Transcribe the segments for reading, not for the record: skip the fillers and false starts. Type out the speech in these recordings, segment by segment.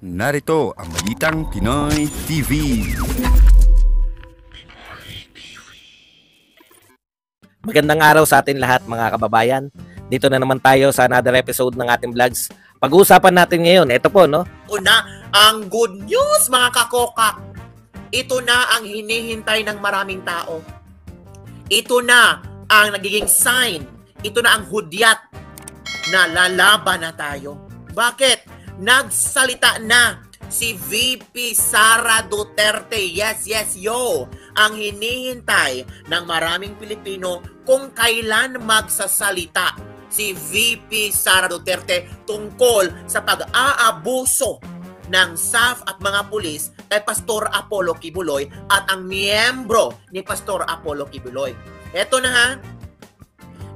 Narito ang Balitang Pinoy TV. Magandang araw sa atin lahat mga kababayan. Dito na naman tayo sa another episode ng ating vlogs. Pag-uusapan natin ngayon, ito po no. Una, ang good news mga kakokak. Ito na ang hinihintay ng maraming tao. Ito na ang nagiging sign. Ito na ang hudyat na lalaban na tayo. Bakit? Nagsalita na si VP Sara Duterte. Yes, yo. Ang hinihintay ng maraming Pilipino kung kailan magsasalita si VP Sara Duterte tungkol sa pag-aabuso ng SAF at mga pulis kay Pastor Apollo Kibuloy at ang miyembro ni Pastor Apollo Kibuloy. Eto na ha,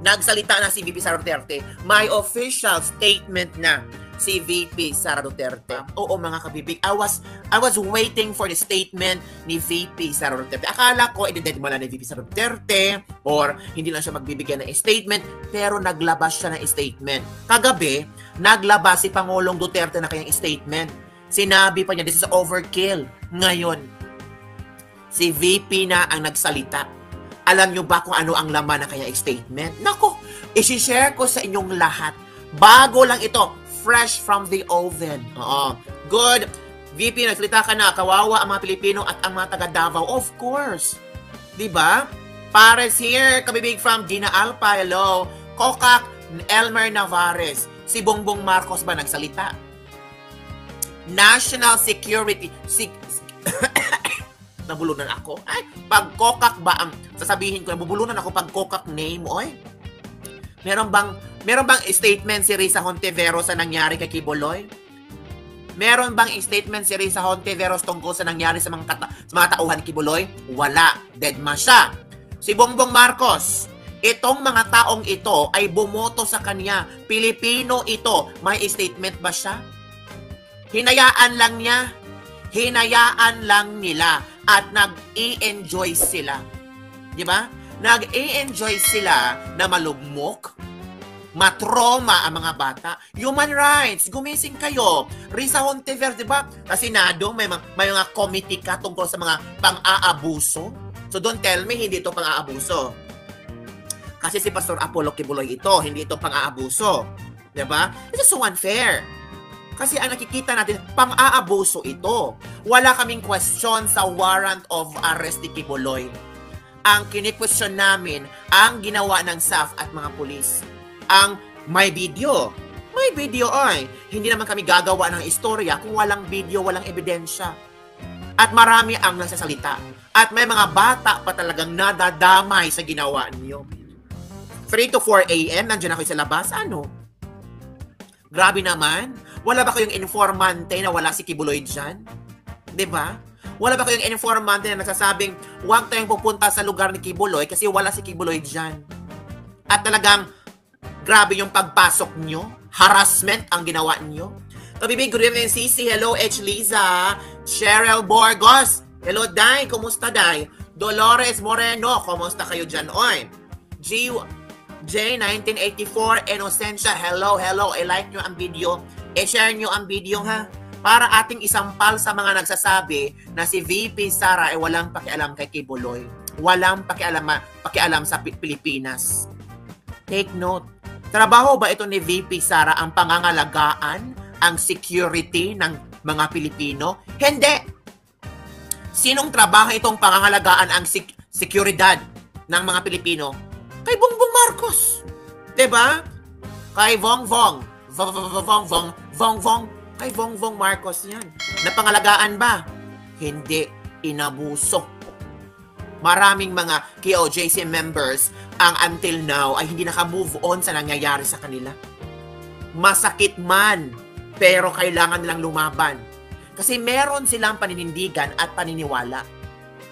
nagsalita na si VP Sara Duterte. May official statement na si VP Sara Duterte. Oo mga kabibig, I was waiting for the statement ni VP Sara Duterte. Akala ko i-deded mo na ni VP Sara Duterte or hindi lang siya magbibigyan ng statement, pero naglabas siya ng statement. Kagabi, naglabas si Pangulong Duterte na kanyang statement. Sinabi pa niya, this is overkill. Ngayon, si VP na ang nagsalita. Alam niyo ba kung ano ang laman ng kanyang statement? Nako, isi-share ko sa inyong lahat. Bago lang ito, fresh from the oven. Good. VP, nagsalita ka na. Kawawa ang mga Pilipino at ang mga taga Davao. Of course. Diba? Pares here, kabibig from Dina Alpa. Hello. Kokak, Elmer Navarez. Si Bongbong Marcos ba nagsalita? National Security. Nabulunan ako. Ay, pag kokak ba ang sasabihin ko, nabubulunan ako pag kokak name, oy. Meron bang statement si Risa Hontiveros sa nangyari kay Kibuloy? Meron bang statement si Risa Hontiveros tungkol sa nangyari sa mga tauhan ni Kibuloy? Wala. Deadma siya. Si Bongbong Marcos, itong mga taong ito ay bumoto sa kanya. Pilipino ito. May statement ba siya? Hinayaan lang niya. Hinayaan lang nila at nag-i-enjoy sila. Di ba? Nag-i-enjoy sila na malugmok, matroma ang mga bata. Human rights, gumising kayo. Risa Hontiveros, di ba? Kasi nadong may mga committee ka tungkol sa mga pang-aabuso. So don't tell me hindi ito pang-aabuso. Kasi si Pastor Apollo Kibuloy ito, hindi ito pang-aabuso. Di ba? It's so unfair. Kasi ang nakikita natin, pang-aabuso ito. Wala kaming question sa warrant of arrest ni Kibuloy. Ang kini-question namin, ang ginawa ng SAF at mga pulis. Ang may video. May video ay. Hindi naman kami gagawa ng istorya kung walang video, walang ebidensya. At marami ang nagsasalita. At may mga bata pa talagang nadadamay sa ginawa niyo. 3 to 4 a.m., nandiyan ako sa labas. Ano? Grabe naman. Wala ba kayong informante na wala si Kibuloy dyan? Diba? Wala ba kayong informante na nagsasabing huwag tayong pupunta sa lugar ni Kibuloy kasi wala si Kibuloy dyan? At talagang grabe yung pagpasok nyo? Harassment ang ginawa nyo? Kabibig, good evening, Cici. Hello, H. Liza. Cheryl Borgos. Hello, Day. Kumusta, Day? Dolores Moreno. Kumusta kayo dyan? Oy. J. 1984. Inocencia. Hello. I like nyo ang video. I-share nyo ang video, ha? Para ating isampal sa mga nagsasabi na si VP Sara ay walang pakialam kay Kibuloy. Walang pakialam sa Pilipinas. Take note. Trabaho ba ito ni VP Sara ang pangangalagaan, ang security ng mga Pilipino? Hindi. Sinong trabaho itong pangangalagaan ang seguridad ng mga Pilipino? Kay Bongbong Marcos. Diba? Kay Bongbong. Kay Bongbong Marcos yan. Napangalagaan ba? Hindi. Inabuso. Maraming mga KOJC members ang until now ay hindi naka-move on sa nangyayari sa kanila. Masakit man, pero kailangan nilang lumaban. Kasi meron silang paninindigan at paniniwala.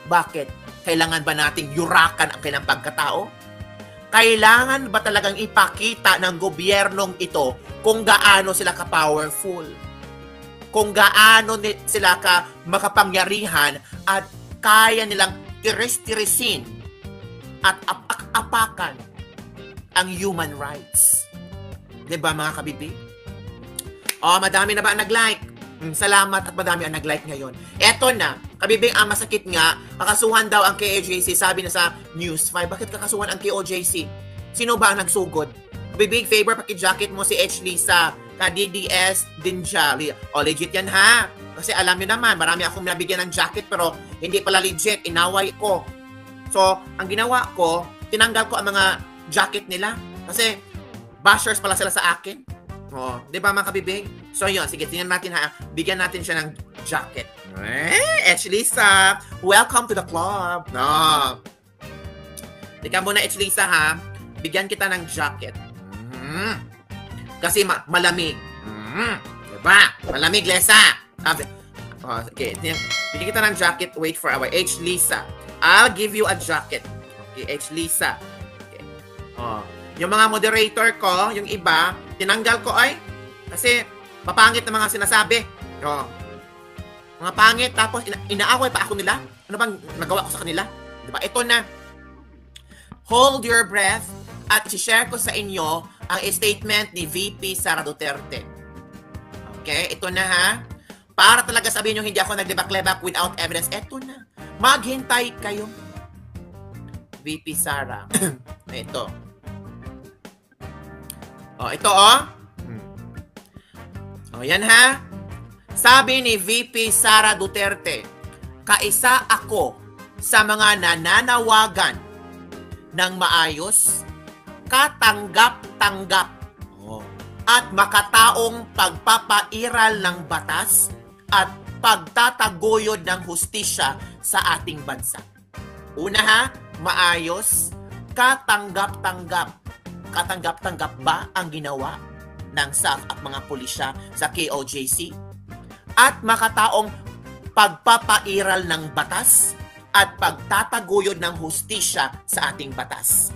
Bakit? Kailangan ba nating yurakan ang kailang pagkatao? Kailangan ba talagang ipakita ng gobyernong ito kung gaano sila ka-powerful? Kung gaano sila makapangyarihan at kaya nilang tiris-tirisin at apak-apakan ang human rights. Diba mga kabibig? Madami na ba nag-like? Salamat at madami ang nag-like ngayon. Eto na, kabibing ang masakit nga, kakasuhan daw ang KOJC, sabi na sa News 5. Bakit kakasuhan ang KOJC? Sino ba ang nagsugod? Kabibing favor, paki-jacket mo si H. Lisa, ka-DDS Dinja. O, legit yan ha. Kasi alam niyo naman, marami akong nabigyan ng jacket pero hindi pala legit, inaway ko. So, ang ginawa ko, tinanggal ko ang mga jacket nila. Kasi, bashers pala sila sa akin. Oh, 'di ba mga kabibig? So yun, sige, tingnan natin ha. Bigyan natin siya ng jacket. H. Lisa, welcome to the club. No. Tika muna, H. Lisa ha. Bigyan kita ng jacket. Kasi malamig. Diba? Malamig, Lisa. Okay, bigyan kita ng jacket. Wait for our H. Lisa. I'll give you a jacket. Okay, H. Lisa. Okay. Oh. Yung mga moderator ko, yung iba, tinanggal ko ay kasi mapangit na mga sinasabi. O, mga pangit, tapos inaaway pa ako nila. Ano bang nagawa ko sa kanila? Diba? Ito na. Hold your breath at i-share ko sa inyo ang statement ni VP Sara Duterte. Okay? Ito na ha. Para talaga sabihin nyo hindi ako nag-debak-lebak without evidence. Ito na. Maghintay kayo. VP Sara. Ito. Oh, ito oh. Oh, yan ha. Sabi ni VP Sara Duterte, kaisa ako sa mga nananawagan ng maayos, katanggap-tanggap at makataong pagpapairal ng batas at pagtataguyod ng hustisya sa ating bansa. Una ha, maayos, katanggap-tanggap. Katanggap-tanggap ba ang ginawa ng SAF at mga pulisya sa KOJC? At makataong pagpapairal ng batas at pagtataguyod ng hustisya sa ating batas.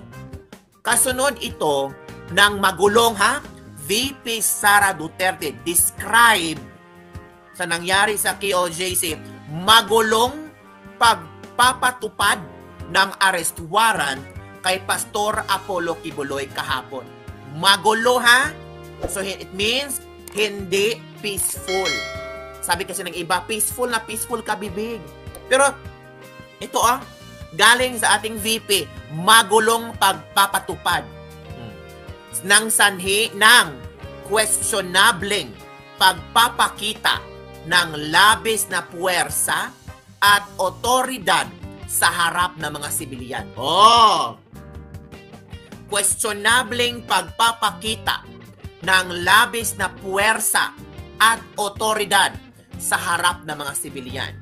Kasunod ito ng magulong ha, VP Sara Duterte describe sa nangyari sa KOJC, magulong pagpapatupad ng arrest warrant kay Pastor Apollo Kibuloy kahapon. Magulo ha? So it means hindi peaceful. Sabi kasi ng iba, peaceful na peaceful ka bibig. Pero ito galing sa ating VP, magulong pagpapatupad ng sanhi ng questionableng pagpapakita ng labis na puwersa at otoridad sa harap ng mga sibilyan. Questionableng pagpapakita ng labis na puwersa at otoridad sa harap ng mga sibilyan.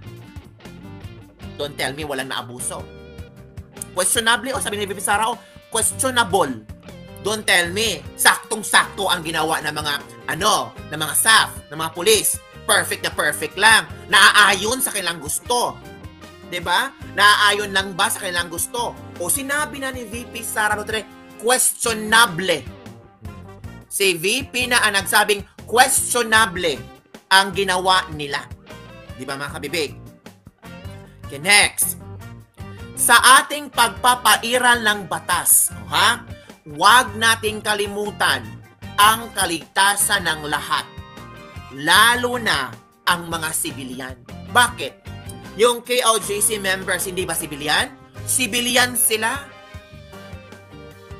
Don't tell me walang naabuso. Questionable sabi ni VP Sara, questionable. Don't tell me saktong-sakto ang ginawa ng mga ng mga staff, ng mga pulis. Perfect na perfect lang. Naaayon sa kanilang gusto. 'Di ba? Naaayon lang ba sa kanilang gusto? O sinabi na ni VP Sara Duterte, questionable. Si VP na ang nagsabing questionable ang ginawa nila. 'Di ba mga kabibig? Okay, next. Sa ating pagpapairal ng batas, huwag nating kalimutan ang kaligtasan ng lahat, lalo na ang mga sibilyan. Bakit? Yung KOJC members, hindi ba sibilyan? Sibilyan sila.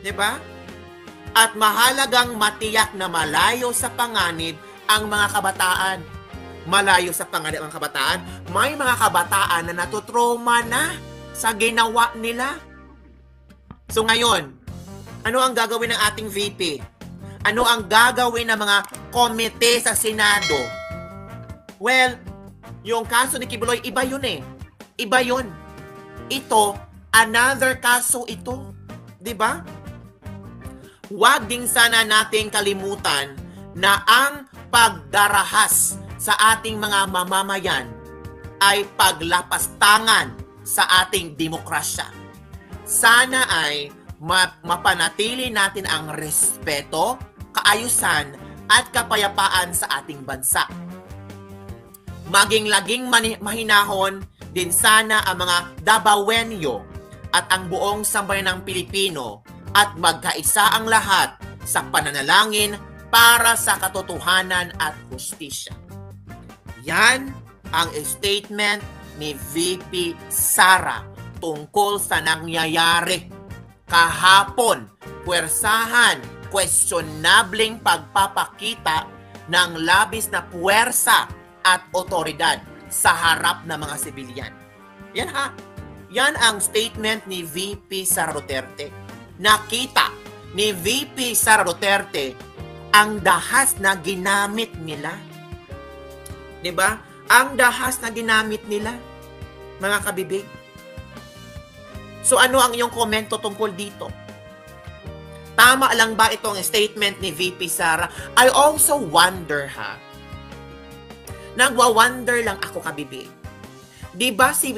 Diba? At mahalagang matiyak na malayo sa panganib ang mga kabataan. Malayo sa panganib ang kabataan. May mga kabataan na natutroma na sa ginawa nila. So ngayon, ano ang gagawin ng ating VP? Ano ang gagawin ng mga komite sa Senado? Well, yung kaso ni Kibuloy, iba yun eh. Iba yun. Ito, another kaso ito. Diba? Huwag din sana nating kalimutan na ang pagdarahas sa ating mga mamamayan ay paglapastangan sa ating demokrasya. Sana ay mapanatili natin ang respeto, kaayusan, at kapayapaan sa ating bansa. Maging laging mahinahon din sana ang mga Dabawenyo at ang buong sambayan ng Pilipino at magkaisa ang lahat sa pananalangin para sa katotohanan at hustisya. Yan ang statement ni VP Sara tungkol sa nangyayari kahapon. Puwersahan, questionableng pagpapakita ng labis na puwersa at otoridad sa harap ng mga sibilyan. Yan ha. Yan ang statement ni VP Sara Duterte. Nakita ni VP Sara Duterte ang dahas na ginamit nila. 'Di ba? Ang dahas na ginamit nila, mga kabibig. So ano ang iyong komento tungkol dito? Tama lang ba itong statement ni VP Sara? I also wonder ha. Nagwa-wonder lang ako, kabibig. 'Di ba si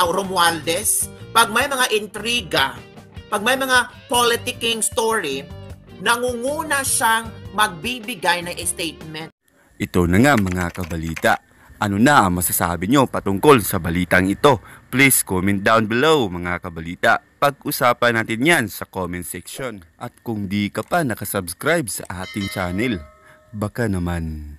Romualdez, pag may mga intriga, pag may mga politicking story, nangunguna siyang magbibigay ng statement. Ito na nga mga kabalita. Ano na ang masasabi nyo patungkol sa balitang ito? Please comment down below mga kabalita. Pag-usapan natin yan sa comment section. At kung di ka pa nakasubscribe sa ating channel, baka naman